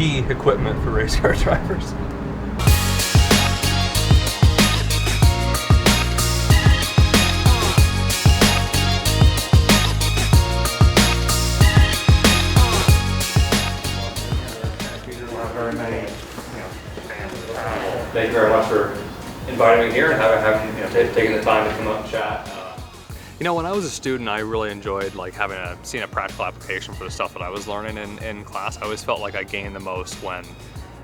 key equipment for race car drivers. Thank you very much for inviting me here and having taking the time to come up and chat. You know, when I was a student, I really enjoyed like seeing a practical application for the stuff that I was learning in class. I always felt like I gained the most when,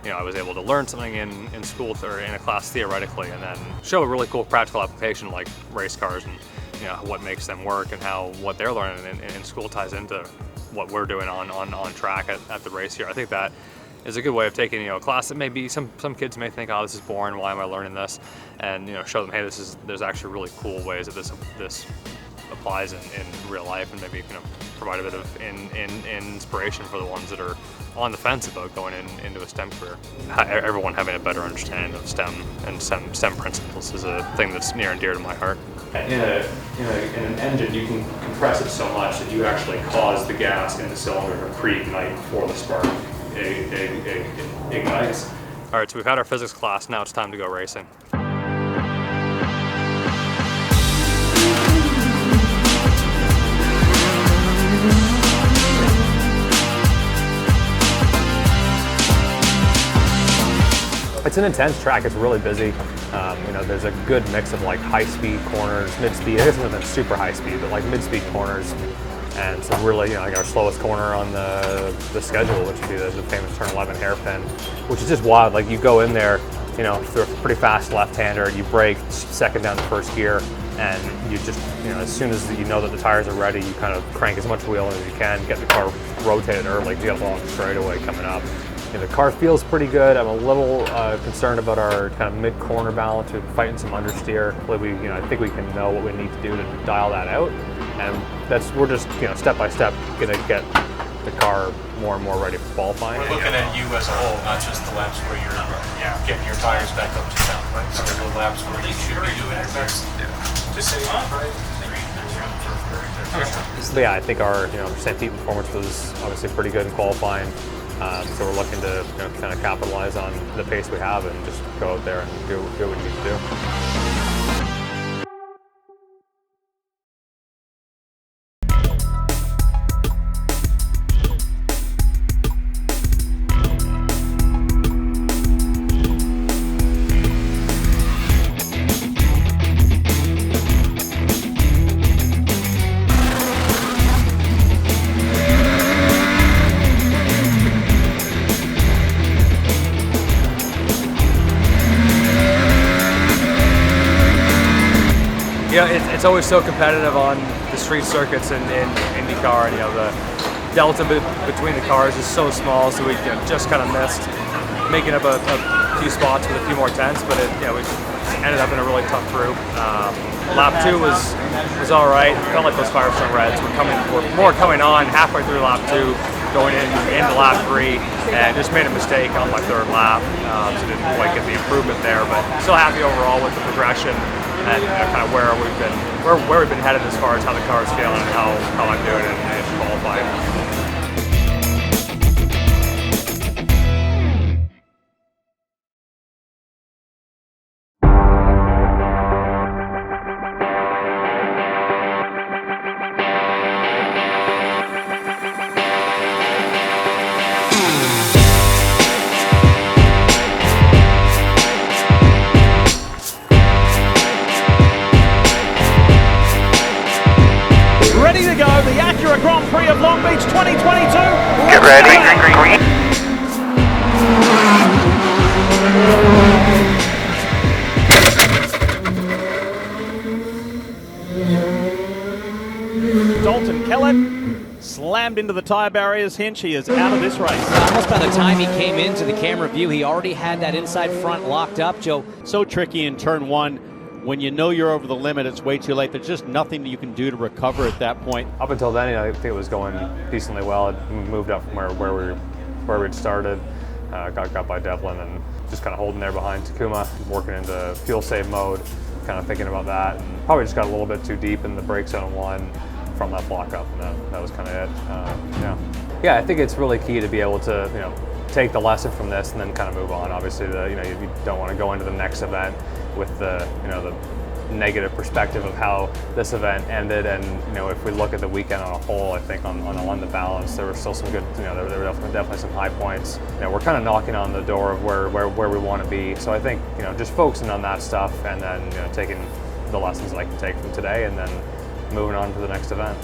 you know, I was able to learn something in school or in a class theoretically, and then show a really cool practical application like race cars and, you know, what makes them work and how what they're learning in school ties into what we're doing on track at the race here. I think that is a good way of taking, you know, a class that maybe some kids may think, oh, this is boring, why am I learning this? And, you know, show them, hey, there's actually really cool ways that this applies in real life, and maybe you can provide a bit of inspiration for the ones that are on the fence about going into a STEM career. Everyone having a better understanding of STEM and STEM principles is a thing that's near and dear to my heart. In an engine, you can compress it so much that you actually cause the gas in the cylinder to pre-ignite before the spark ignites. All right, so we've had our physics class, now it's time to go racing. It's an intense track, it's really busy. You know, there's a good mix of like high-speed corners, mid-speed, I guess it's not super high-speed, but like mid-speed corners. And some really, you know, like our slowest corner on the schedule, which would be the famous turn 11 hairpin, which is just wild. Like you go in there, you know, through a pretty fast left-hander, you brake second down to first gear, and you just, you know, as soon as you know that the tires are ready, you kind of crank as much wheeling as you can, get the car rotated early, you get a long straightaway coming up. You know, the car feels pretty good. I'm a little concerned about our kind of mid-corner balance. We're fighting some understeer. You know, I think we can know what we need to do to dial that out. And we're just, you know, step by step gonna get the car more and more ready for qualifying. We're looking at you as a whole, not just the laps where you're getting your tires back up to sound, right? So the laps where you should be doing your best. Just say But yeah, I think our, you know, St. Pete performance was obviously pretty good in qualifying. So we're looking to, you know, kind of capitalize on the pace we have and just go out there and do what we need to do. Yeah, it's always so competitive on the street circuits in IndyCar, and you know the delta between the cars is so small, so we just kind of missed making up a few spots with a few more tenths, but we ended up in a really tough group. Lap 2 was all right. Felt like those Firestone Reds were more coming on halfway through lap 2, going into lap 3, and just made a mistake on my third lap, so didn't quite get the improvement there, but still happy overall with the progression and kind of where we've been headed as far as how the car is feeling and how I'm doing in qualifying. Ready to go, the Acura Grand Prix of Long Beach 2022. Get ready. Dalton Kellett slammed into the tyre barriers. Hinch, he is out of this race. Almost by the time he came into the camera view, he already had that inside front locked up, Joe. So tricky in turn 1. When you know you're over the limit, it's way too late. There's just nothing that you can do to recover at that point. Up until then, I think it was going decently well. It moved up from where we'd started. Got by Devlin and just kind of holding there behind Takuma, working into fuel save mode, kind of thinking about that. And probably just got a little bit too deep in the brake zone 1 from that block up, and that was kind of it. Yeah. yeah, I think it's really key to be able to, you know, take the lesson from this and then kind of move on. Obviously, you know, you don't want to go into the next event with the, you know, the negative perspective of how this event ended. And you know, if we look at the weekend on a whole, I think on the balance, there were still some good, you know, there were definitely some high points. You know, we're kind of knocking on the door of where we want to be. So I think, you know, just focusing on that stuff and then, you know, taking the lessons that I can take from today and then moving on to the next event.